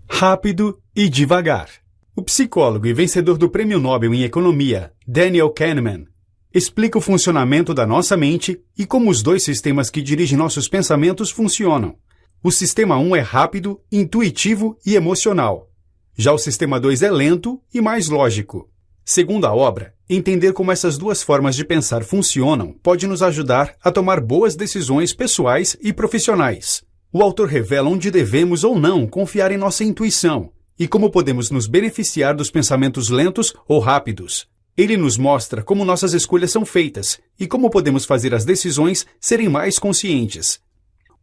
rápido e devagar. O psicólogo e vencedor do Prêmio Nobel em Economia, Daniel Kahneman, explica o funcionamento da nossa mente e como os dois sistemas que dirigem nossos pensamentos funcionam. O sistema 1 é rápido, intuitivo e emocional. Já o sistema 2 é lento e mais lógico. Segundo a obra, entender como essas duas formas de pensar funcionam pode nos ajudar a tomar boas decisões pessoais e profissionais. O autor revela onde devemos ou não confiar em nossa intuição e como podemos nos beneficiar dos pensamentos lentos ou rápidos. Ele nos mostra como nossas escolhas são feitas e como podemos fazer as decisões serem mais conscientes.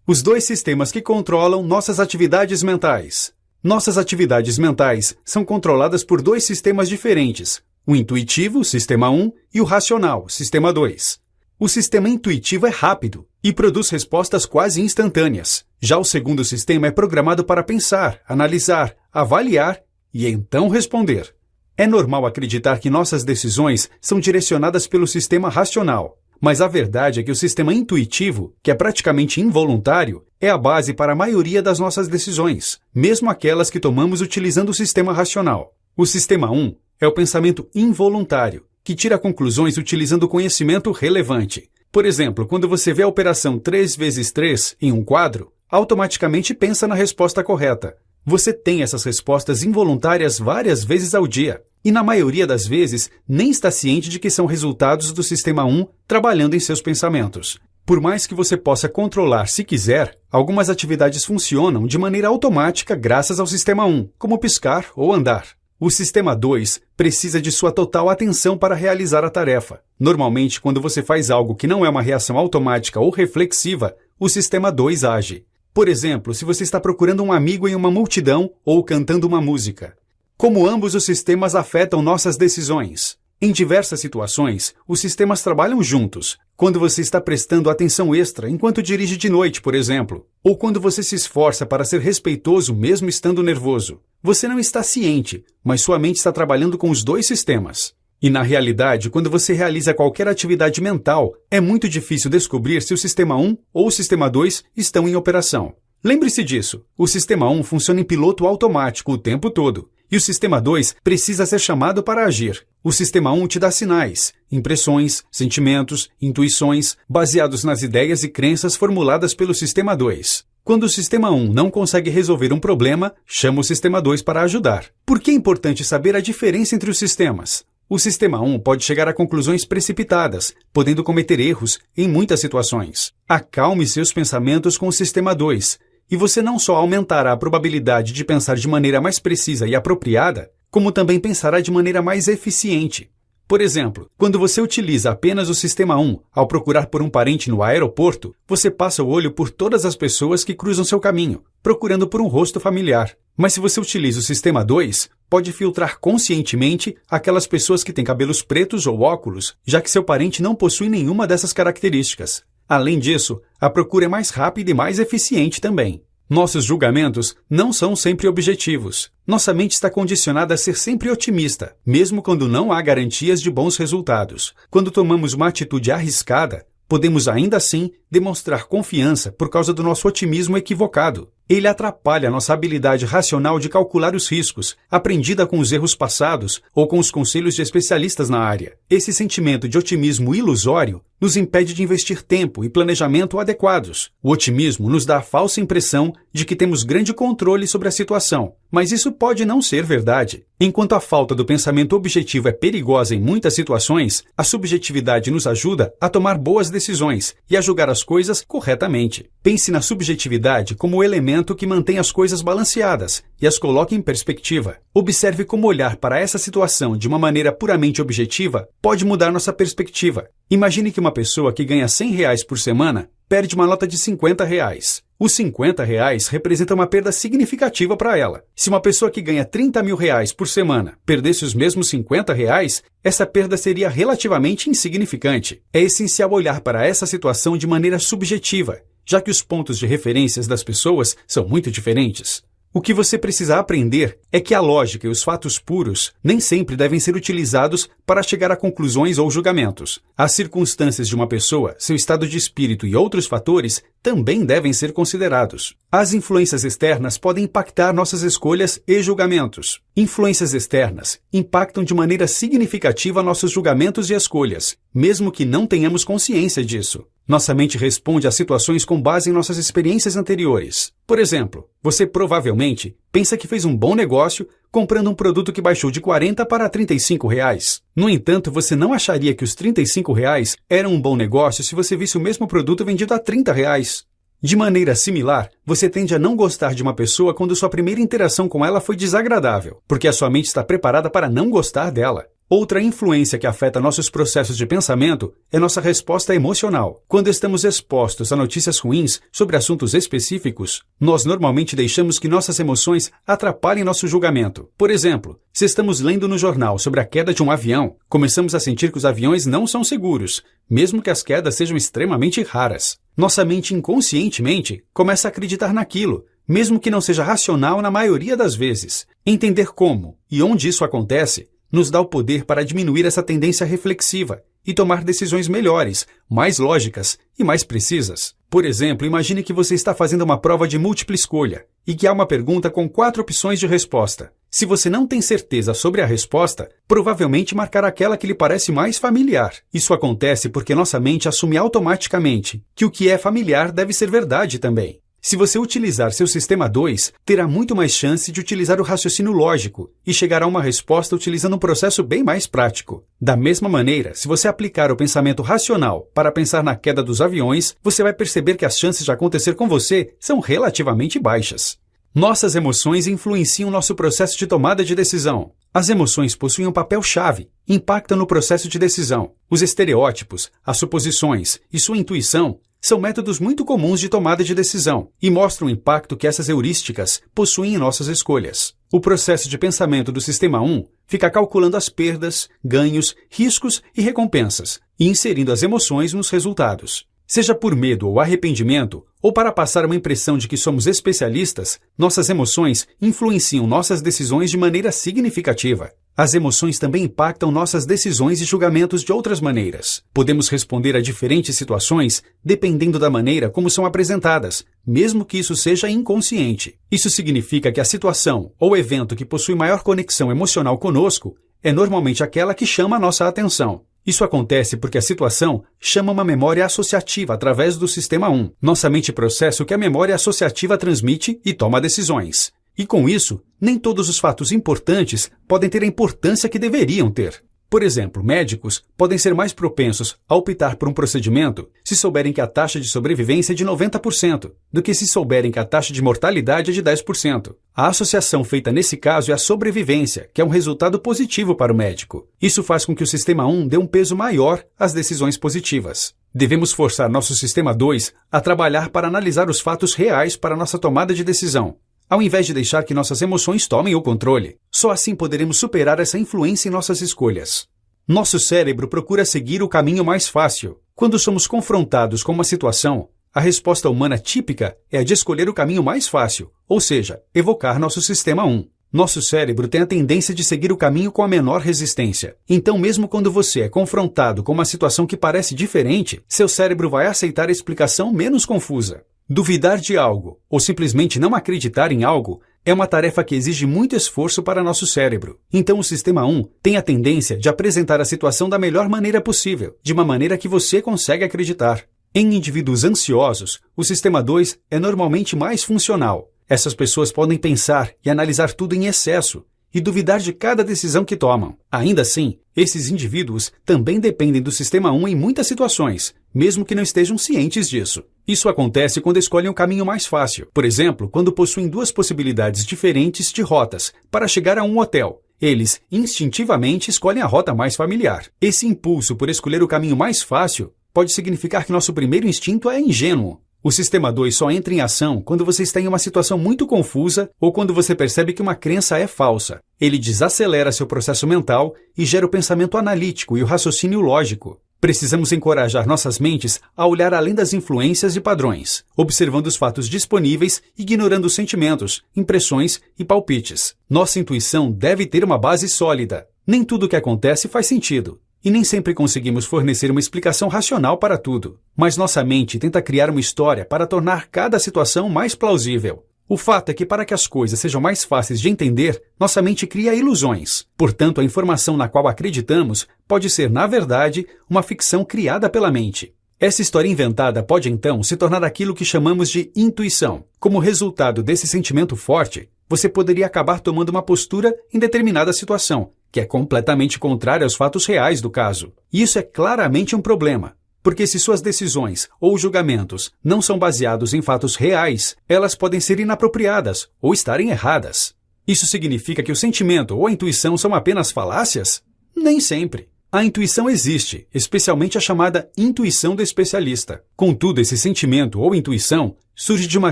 Os dois sistemas que controlam nossas atividades mentais. Nossas atividades mentais são controladas por dois sistemas diferentes, o intuitivo, sistema 1, e o racional, sistema 2. O sistema intuitivo é rápido e produz respostas quase instantâneas. Já o segundo sistema é programado para pensar, analisar, avaliar e então responder. É normal acreditar que nossas decisões são direcionadas pelo sistema racional, mas a verdade é que o sistema intuitivo, que é praticamente involuntário, é a base para a maioria das nossas decisões, mesmo aquelas que tomamos utilizando o sistema racional. O sistema 1 é o pensamento involuntário, que tira conclusões utilizando conhecimento relevante. Por exemplo, quando você vê a operação 3 vezes 3 em um quadro, automaticamente pensa na resposta correta. Você tem essas respostas involuntárias várias vezes ao dia, e na maioria das vezes nem está ciente de que são resultados do sistema 1 trabalhando em seus pensamentos. Por mais que você possa controlar se quiser, algumas atividades funcionam de maneira automática graças ao sistema 1, como piscar ou andar. O sistema 2 precisa de sua total atenção para realizar a tarefa. Normalmente, quando você faz algo que não é uma reação automática ou reflexiva, o sistema 2 age. Por exemplo, se você está procurando um amigo em uma multidão ou cantando uma música. Como ambos os sistemas afetam nossas decisões? Em diversas situações, os sistemas trabalham juntos. Quando você está prestando atenção extra enquanto dirige de noite, por exemplo, ou quando você se esforça para ser respeitoso mesmo estando nervoso. Você não está ciente, mas sua mente está trabalhando com os dois sistemas. E na realidade, quando você realiza qualquer atividade mental, é muito difícil descobrir se o sistema 1 ou o sistema 2 estão em operação. Lembre-se disso, o sistema 1 funciona em piloto automático o tempo todo, e o sistema 2 precisa ser chamado para agir. O sistema 1 te dá sinais, impressões, sentimentos, intuições, baseados nas ideias e crenças formuladas pelo sistema 2. Quando o sistema 1 não consegue resolver um problema, chama o sistema 2 para ajudar. Por que é importante saber a diferença entre os sistemas? O sistema 1 pode chegar a conclusões precipitadas, podendo cometer erros em muitas situações. Acalme seus pensamentos com o sistema 2, e você não só aumentará a probabilidade de pensar de maneira mais precisa e apropriada, como também pensará de maneira mais eficiente. Por exemplo, quando você utiliza apenas o sistema 1 ao procurar por um parente no aeroporto, você passa o olho por todas as pessoas que cruzam seu caminho, procurando por um rosto familiar. Mas se você utiliza o sistema 2, pode filtrar conscientemente aquelas pessoas que têm cabelos pretos ou óculos, já que seu parente não possui nenhuma dessas características. Além disso, a procura é mais rápida e mais eficiente também. Nossos julgamentos não são sempre objetivos. Nossa mente está condicionada a ser sempre otimista, mesmo quando não há garantias de bons resultados. Quando tomamos uma atitude arriscada, podemos ainda assim demonstrar confiança por causa do nosso otimismo equivocado. Ele atrapalha nossa habilidade racional de calcular os riscos, aprendida com os erros passados ou com os conselhos de especialistas na área. Esse sentimento de otimismo ilusório nos impede de investir tempo e planejamento adequados. O otimismo nos dá a falsa impressão de que temos grande controle sobre a situação, mas isso pode não ser verdade. Enquanto a falta do pensamento objetivo é perigosa em muitas situações, a subjetividade nos ajuda a tomar boas decisões e a julgar as coisas corretamente. Pense na subjetividade como o elemento que mantém as coisas balanceadas e as coloca em perspectiva. Observe como olhar para essa situação de uma maneira puramente objetiva pode mudar nossa perspectiva. Imagine que uma pessoa que ganha R$100 por semana perde uma nota de R$50. Os R$50 representam uma perda significativa para ela. Se uma pessoa que ganha R$30 mil por semana perdesse os mesmos R$50, essa perda seria relativamente insignificante. É essencial olhar para essa situação de maneira subjetiva, já que os pontos de referências das pessoas são muito diferentes. O que você precisa aprender é que a lógica e os fatos puros nem sempre devem ser utilizados para chegar a conclusões ou julgamentos. As circunstâncias de uma pessoa, seu estado de espírito e outros fatores também devem ser considerados. As influências externas podem impactar nossas escolhas e julgamentos. Influências externas impactam de maneira significativa nossos julgamentos e escolhas, mesmo que não tenhamos consciência disso. Nossa mente responde a situações com base em nossas experiências anteriores. Por exemplo, você provavelmente pensa que fez um bom negócio comprando um produto que baixou de R$40 para R$35. No entanto, você não acharia que os R$35 eram um bom negócio se você visse o mesmo produto vendido a R$30. De maneira similar, você tende a não gostar de uma pessoa quando sua primeira interação com ela foi desagradável, porque a sua mente está preparada para não gostar dela. Outra influência que afeta nossos processos de pensamento é nossa resposta emocional. Quando estamos expostos a notícias ruins sobre assuntos específicos, nós normalmente deixamos que nossas emoções atrapalhem nosso julgamento. Por exemplo, se estamos lendo no jornal sobre a queda de um avião, começamos a sentir que os aviões não são seguros, mesmo que as quedas sejam extremamente raras. Nossa mente inconscientemente começa a acreditar naquilo, mesmo que não seja racional na maioria das vezes. Entender como e onde isso acontece nos dá o poder para diminuir essa tendência reflexiva e tomar decisões melhores, mais lógicas e mais precisas. Por exemplo, imagine que você está fazendo uma prova de múltipla escolha e que há uma pergunta com 4 opções de resposta. Se você não tem certeza sobre a resposta, provavelmente marcará aquela que lhe parece mais familiar. Isso acontece porque nossa mente assume automaticamente que o que é familiar deve ser verdade também. Se você utilizar seu sistema 2, terá muito mais chance de utilizar o raciocínio lógico e chegar a uma resposta utilizando um processo bem mais prático. Da mesma maneira, se você aplicar o pensamento racional para pensar na queda dos aviões, você vai perceber que as chances de acontecer com você são relativamente baixas. Nossas emoções influenciam nosso processo de tomada de decisão. As emoções possuem um papel-chave, impactam no processo de decisão. Os estereótipos, as suposições e sua intuição são métodos muito comuns de tomada de decisão e mostram o impacto que essas heurísticas possuem em nossas escolhas. O processo de pensamento do Sistema 1 fica calculando as perdas, ganhos, riscos e recompensas e inserindo as emoções nos resultados. Seja por medo ou arrependimento, ou para passar uma impressão de que somos especialistas, nossas emoções influenciam nossas decisões de maneira significativa. As emoções também impactam nossas decisões e julgamentos de outras maneiras. Podemos responder a diferentes situações dependendo da maneira como são apresentadas, mesmo que isso seja inconsciente. Isso significa que a situação ou evento que possui maior conexão emocional conosco é normalmente aquela que chama a nossa atenção. Isso acontece porque a situação chama uma memória associativa através do Sistema 1. Nossa mente processa o que a memória associativa transmite e toma decisões. E com isso, nem todos os fatos importantes podem ter a importância que deveriam ter. Por exemplo, médicos podem ser mais propensos a optar por um procedimento se souberem que a taxa de sobrevivência é de 90%, do que se souberem que a taxa de mortalidade é de 10%. A associação feita nesse caso é a sobrevivência, que é um resultado positivo para o médico. Isso faz com que o Sistema 1 dê um peso maior às decisões positivas. Devemos forçar nosso Sistema 2 a trabalhar para analisar os fatos reais para nossa tomada de decisão, ao invés de deixar que nossas emoções tomem o controle. Só assim poderemos superar essa influência em nossas escolhas. Nosso cérebro procura seguir o caminho mais fácil. Quando somos confrontados com uma situação, a resposta humana típica é a de escolher o caminho mais fácil, ou seja, evocar nosso Sistema 1. Nosso cérebro tem a tendência de seguir o caminho com a menor resistência. Então, mesmo quando você é confrontado com uma situação que parece diferente, seu cérebro vai aceitar a explicação menos confusa. Duvidar de algo, ou simplesmente não acreditar em algo, é uma tarefa que exige muito esforço para nosso cérebro. Então o Sistema 1 tem a tendência de apresentar a situação da melhor maneira possível, de uma maneira que você consegue acreditar. Em indivíduos ansiosos, o Sistema 2 é normalmente mais funcional. Essas pessoas podem pensar e analisar tudo em excesso e duvidar de cada decisão que tomam. Ainda assim, esses indivíduos também dependem do Sistema 1 em muitas situações, mesmo que não estejam cientes disso. Isso acontece quando escolhem o caminho mais fácil. Por exemplo, quando possuem 2 possibilidades diferentes de rotas para chegar a um hotel. Eles, instintivamente, escolhem a rota mais familiar. Esse impulso por escolher o caminho mais fácil pode significar que nosso primeiro instinto é ingênuo. O Sistema 2 só entra em ação quando você está em uma situação muito confusa ou quando você percebe que uma crença é falsa. Ele desacelera seu processo mental e gera o pensamento analítico e o raciocínio lógico. Precisamos encorajar nossas mentes a olhar além das influências e padrões, observando os fatos disponíveis, ignorando os sentimentos, impressões e palpites. Nossa intuição deve ter uma base sólida. Nem tudo o que acontece faz sentido. E nem sempre conseguimos fornecer uma explicação racional para tudo. Mas nossa mente tenta criar uma história para tornar cada situação mais plausível. O fato é que para que as coisas sejam mais fáceis de entender, nossa mente cria ilusões. Portanto, a informação na qual acreditamos pode ser, na verdade, uma ficção criada pela mente. Essa história inventada pode, então, se tornar aquilo que chamamos de intuição. Como resultado desse sentimento forte, você poderia acabar tomando uma postura em determinada situação, que é completamente contrária aos fatos reais do caso. E isso é claramente um problema. Porque se suas decisões ou julgamentos não são baseados em fatos reais, elas podem ser inapropriadas ou estarem erradas. Isso significa que o sentimento ou a intuição são apenas falácias? Nem sempre. A intuição existe, especialmente a chamada intuição do especialista. Contudo, esse sentimento ou intuição surge de uma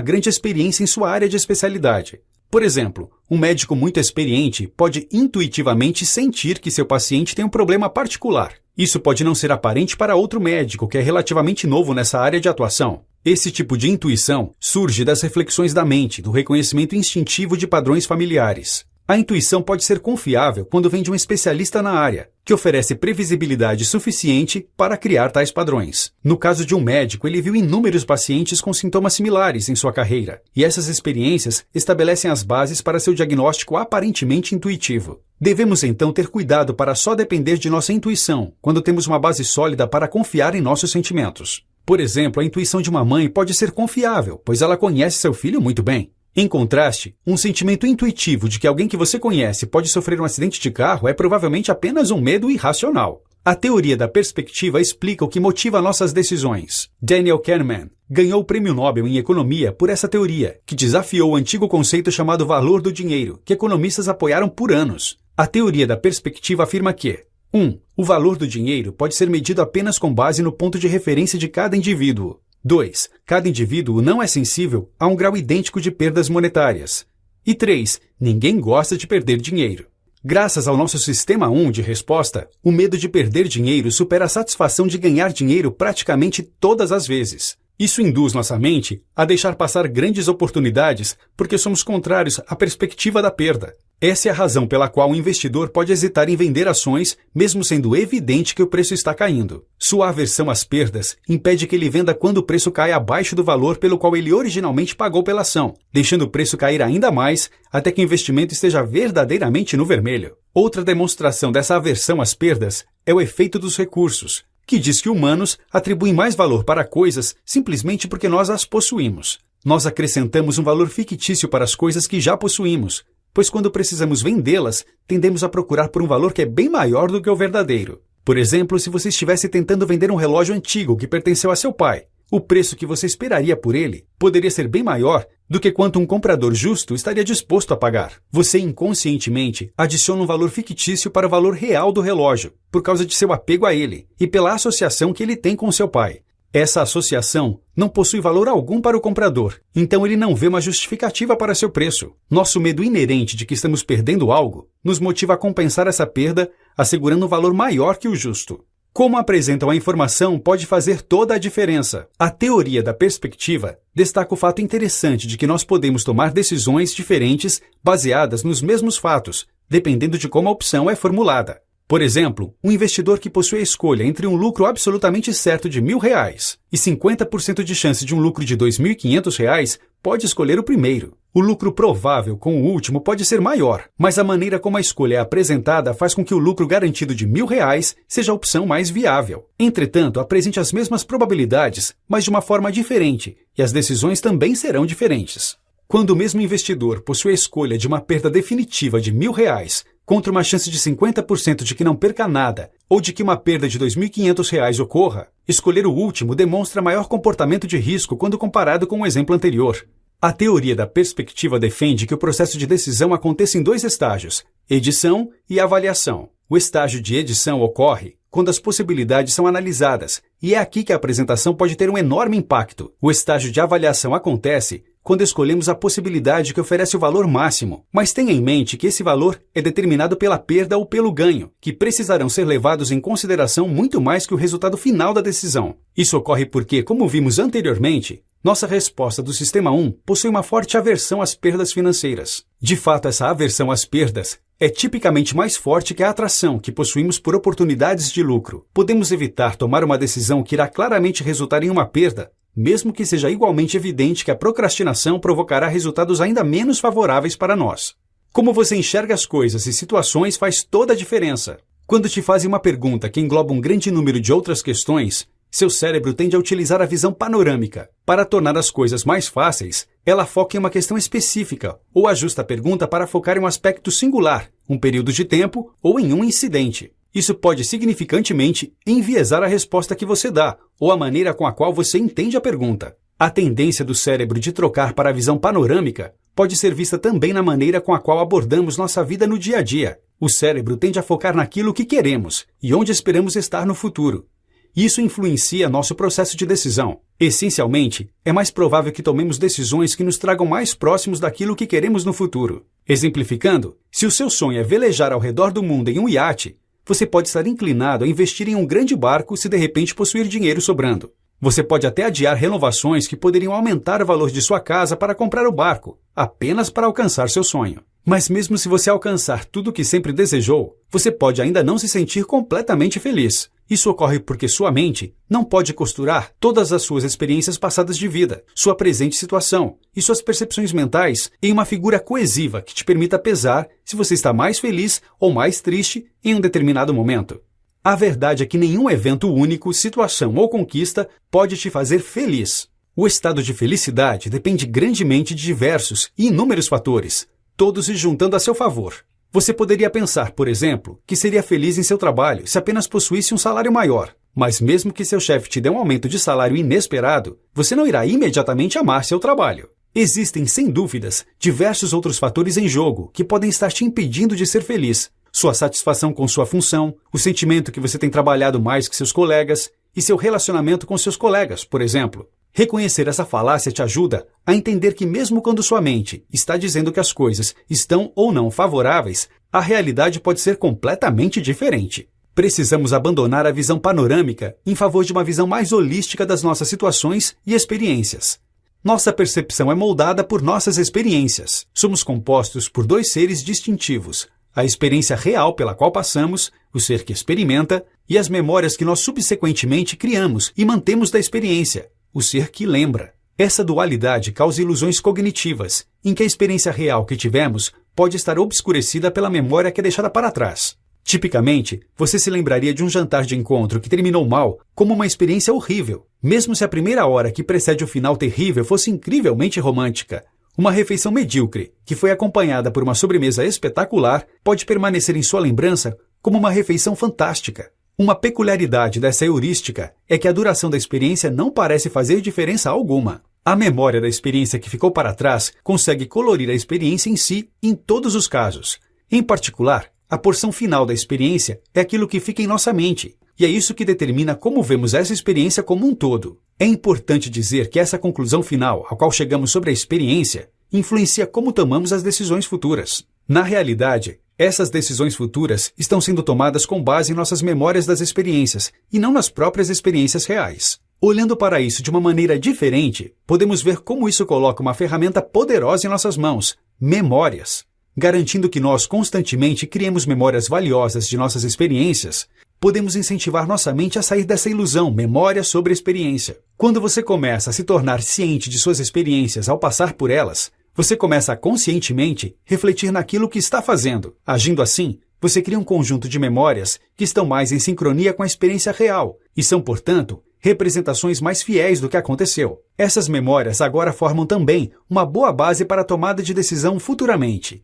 grande experiência em sua área de especialidade. Por exemplo, um médico muito experiente pode intuitivamente sentir que seu paciente tem um problema particular. Isso pode não ser aparente para outro médico que é relativamente novo nessa área de atuação. Esse tipo de intuição surge das reflexões da mente, do reconhecimento instintivo de padrões familiares. A intuição pode ser confiável quando vem de um especialista na área, que oferece previsibilidade suficiente para criar tais padrões. No caso de um médico, ele viu inúmeros pacientes com sintomas similares em sua carreira, e essas experiências estabelecem as bases para seu diagnóstico aparentemente intuitivo. Devemos então ter cuidado para só depender de nossa intuição, quando temos uma base sólida para confiar em nossos sentimentos. Por exemplo, a intuição de uma mãe pode ser confiável, pois ela conhece seu filho muito bem. Em contraste, um sentimento intuitivo de que alguém que você conhece pode sofrer um acidente de carro é provavelmente apenas um medo irracional. A teoria da perspectiva explica o que motiva nossas decisões. Daniel Kahneman ganhou o Prêmio Nobel em Economia por essa teoria, que desafiou o antigo conceito chamado valor do dinheiro, que economistas apoiaram por anos. A teoria da perspectiva afirma que 1. O valor do dinheiro pode ser medido apenas com base no ponto de referência de cada indivíduo. 2. Cada indivíduo não é sensível a um grau idêntico de perdas monetárias. E 3. Ninguém gosta de perder dinheiro. Graças ao nosso sistema 1 de resposta, o medo de perder dinheiro supera a satisfação de ganhar dinheiro praticamente todas as vezes. Isso induz nossa mente a deixar passar grandes oportunidades porque somos contrários à perspectiva da perda. Essa é a razão pela qual o investidor pode hesitar em vender ações, mesmo sendo evidente que o preço está caindo. Sua aversão às perdas impede que ele venda quando o preço cai abaixo do valor pelo qual ele originalmente pagou pela ação, deixando o preço cair ainda mais até que o investimento esteja verdadeiramente no vermelho. Outra demonstração dessa aversão às perdas é o efeito dos recursos, que diz que humanos atribuem mais valor para coisas simplesmente porque nós as possuímos. Nós acrescentamos um valor fictício para as coisas que já possuímos, pois quando precisamos vendê-las, tendemos a procurar por um valor que é bem maior do que o verdadeiro. Por exemplo, se você estivesse tentando vender um relógio antigo que pertenceu a seu pai, o preço que você esperaria por ele poderia ser bem maior do que quanto um comprador justo estaria disposto a pagar. Você inconscientemente adiciona um valor fictício para o valor real do relógio, por causa de seu apego a ele e pela associação que ele tem com seu pai. Essa associação não possui valor algum para o comprador, então ele não vê uma justificativa para seu preço. Nosso medo inerente de que estamos perdendo algo nos motiva a compensar essa perda, assegurando um valor maior que o justo. Como apresentam a informação pode fazer toda a diferença. A teoria da perspectiva destaca o fato interessante de que nós podemos tomar decisões diferentes baseadas nos mesmos fatos, dependendo de como a opção é formulada. Por exemplo, um investidor que possui a escolha entre um lucro absolutamente certo de R$1.000 e 50% de chance de um lucro de R$2.500 pode escolher o primeiro. O lucro provável com o último pode ser maior, mas a maneira como a escolha é apresentada faz com que o lucro garantido de R$1.000 seja a opção mais viável. Entretanto, apresente as mesmas probabilidades, mas de uma forma diferente, e as decisões também serão diferentes. Quando o mesmo investidor possui a escolha de uma perda definitiva de R$1.000 contra uma chance de 50% de que não perca nada ou de que uma perda de R$2.500 ocorra, escolher o último demonstra maior comportamento de risco quando comparado com o exemplo anterior. A teoria da perspectiva defende que o processo de decisão aconteça em dois estágios, edição e avaliação. O estágio de edição ocorre quando as possibilidades são analisadas, e é aqui que a apresentação pode ter um enorme impacto. O estágio de avaliação acontece quando escolhemos a possibilidade que oferece o valor máximo, mas tenha em mente que esse valor é determinado pela perda ou pelo ganho, que precisarão ser levados em consideração muito mais que o resultado final da decisão. Isso ocorre porque, como vimos anteriormente, nossa resposta do Sistema 1 possui uma forte aversão às perdas financeiras. De fato, essa aversão às perdas é tipicamente mais forte que a atração que possuímos por oportunidades de lucro. Podemos evitar tomar uma decisão que irá claramente resultar em uma perda, mesmo que seja igualmente evidente que a procrastinação provocará resultados ainda menos favoráveis para nós. Como você enxerga as coisas e situações faz toda a diferença. Quando te fazem uma pergunta que engloba um grande número de outras questões, seu cérebro tende a utilizar a visão panorâmica. Para tornar as coisas mais fáceis, ela foca em uma questão específica, ou ajusta a pergunta para focar em um aspecto singular, um período de tempo ou em um incidente. Isso pode significantemente enviesar a resposta que você dá, ou a maneira com a qual você entende a pergunta. A tendência do cérebro de trocar para a visão panorâmica pode ser vista também na maneira com a qual abordamos nossa vida no dia a dia. O cérebro tende a focar naquilo que queremos e onde esperamos estar no futuro. Isso influencia nosso processo de decisão. Essencialmente, é mais provável que tomemos decisões que nos tragam mais próximos daquilo que queremos no futuro. Exemplificando, se o seu sonho é velejar ao redor do mundo em um iate, você pode estar inclinado a investir em um grande barco se de repente possuir dinheiro sobrando. Você pode até adiar renovações que poderiam aumentar o valor de sua casa para comprar o barco, apenas para alcançar seu sonho. Mas mesmo se você alcançar tudo o que sempre desejou, você pode ainda não se sentir completamente feliz. Isso ocorre porque sua mente não pode costurar todas as suas experiências passadas de vida, sua presente situação e suas percepções mentais em uma figura coesiva que te permita pesar se você está mais feliz ou mais triste em um determinado momento. A verdade é que nenhum evento único, situação ou conquista pode te fazer feliz. O estado de felicidade depende grandemente de diversos e inúmeros fatores, todos se juntando a seu favor. Você poderia pensar, por exemplo, que seria feliz em seu trabalho se apenas possuísse um salário maior. Mas mesmo que seu chefe te dê um aumento de salário inesperado, você não irá imediatamente amar seu trabalho. Existem, sem dúvidas, diversos outros fatores em jogo que podem estar te impedindo de ser feliz. Sua satisfação com sua função, o sentimento que você tem trabalhado mais que seus colegas e seu relacionamento com seus colegas, por exemplo. Reconhecer essa falácia te ajuda a entender que mesmo quando sua mente está dizendo que as coisas estão ou não favoráveis, a realidade pode ser completamente diferente. Precisamos abandonar a visão panorâmica em favor de uma visão mais holística das nossas situações e experiências. Nossa percepção é moldada por nossas experiências. Somos compostos por dois seres distintivos: a experiência real pela qual passamos, o ser que experimenta, e as memórias que nós subsequentemente criamos e mantemos da experiência, o ser que lembra. Essa dualidade causa ilusões cognitivas, em que a experiência real que tivemos pode estar obscurecida pela memória que é deixada para trás. Tipicamente, você se lembraria de um jantar de encontro que terminou mal como uma experiência horrível, mesmo se a primeira hora que precede o final terrível fosse incrivelmente romântica. Uma refeição medíocre, que foi acompanhada por uma sobremesa espetacular, pode permanecer em sua lembrança como uma refeição fantástica. Uma peculiaridade dessa heurística é que a duração da experiência não parece fazer diferença alguma. A memória da experiência que ficou para trás consegue colorir a experiência em si em todos os casos. Em particular, a porção final da experiência é aquilo que fica em nossa mente, e é isso que determina como vemos essa experiência como um todo. É importante dizer que essa conclusão final, ao qual chegamos sobre a experiência, influencia como tomamos as decisões futuras. Na realidade, essas decisões futuras estão sendo tomadas com base em nossas memórias das experiências e não nas próprias experiências reais. Olhando para isso de uma maneira diferente, podemos ver como isso coloca uma ferramenta poderosa em nossas mãos: memórias. Garantindo que nós constantemente criemos memórias valiosas de nossas experiências, podemos incentivar nossa mente a sair dessa ilusão, memória sobre experiência. Quando você começa a se tornar ciente de suas experiências ao passar por elas, você começa a conscientemente refletir naquilo que está fazendo. Agindo assim, você cria um conjunto de memórias que estão mais em sincronia com a experiência real e são, portanto, representações mais fiéis do que aconteceu. Essas memórias agora formam também uma boa base para a tomada de decisão futuramente.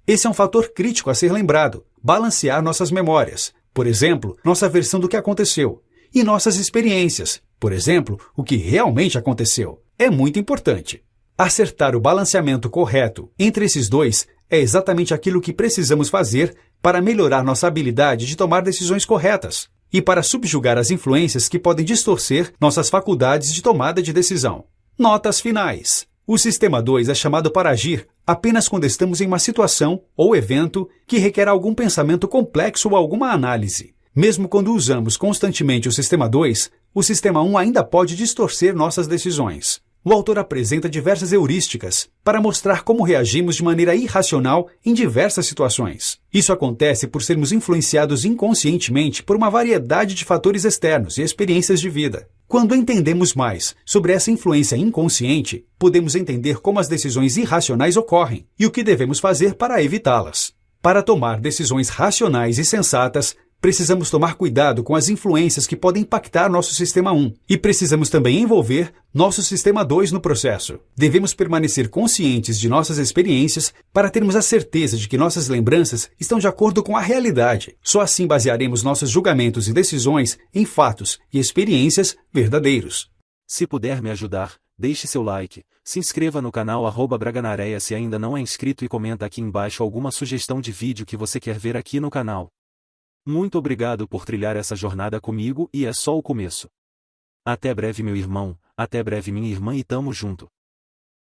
Esse é um fator crítico a ser lembrado: balancear nossas memórias, por exemplo, nossa versão do que aconteceu, e nossas experiências, por exemplo, o que realmente aconteceu. É muito importante. Acertar o balanceamento correto entre esses dois é exatamente aquilo que precisamos fazer para melhorar nossa habilidade de tomar decisões corretas e para subjugar as influências que podem distorcer nossas faculdades de tomada de decisão. Notas finais. O sistema 2 é chamado para agir apenas quando estamos em uma situação ou evento que requer algum pensamento complexo ou alguma análise. Mesmo quando usamos constantemente o sistema 2, o sistema 1 ainda pode distorcer nossas decisões. O autor apresenta diversas heurísticas para mostrar como reagimos de maneira irracional em diversas situações. Isso acontece por sermos influenciados inconscientemente por uma variedade de fatores externos e experiências de vida. Quando entendemos mais sobre essa influência inconsciente, podemos entender como as decisões irracionais ocorrem e o que devemos fazer para evitá-las. Para tomar decisões racionais e sensatas, precisamos tomar cuidado com as influências que podem impactar nosso sistema 1 e precisamos também envolver nosso sistema 2 no processo. Devemos permanecer conscientes de nossas experiências para termos a certeza de que nossas lembranças estão de acordo com a realidade. Só assim basearemos nossos julgamentos e decisões em fatos e experiências verdadeiros. Se puder me ajudar, deixe seu like, se inscreva no canal @braganareia se ainda não é inscrito e comenta aqui embaixo alguma sugestão de vídeo que você quer ver aqui no canal. Muito obrigado por trilhar essa jornada comigo e é só o começo. Até breve meu irmão, até breve minha irmã e tamo junto.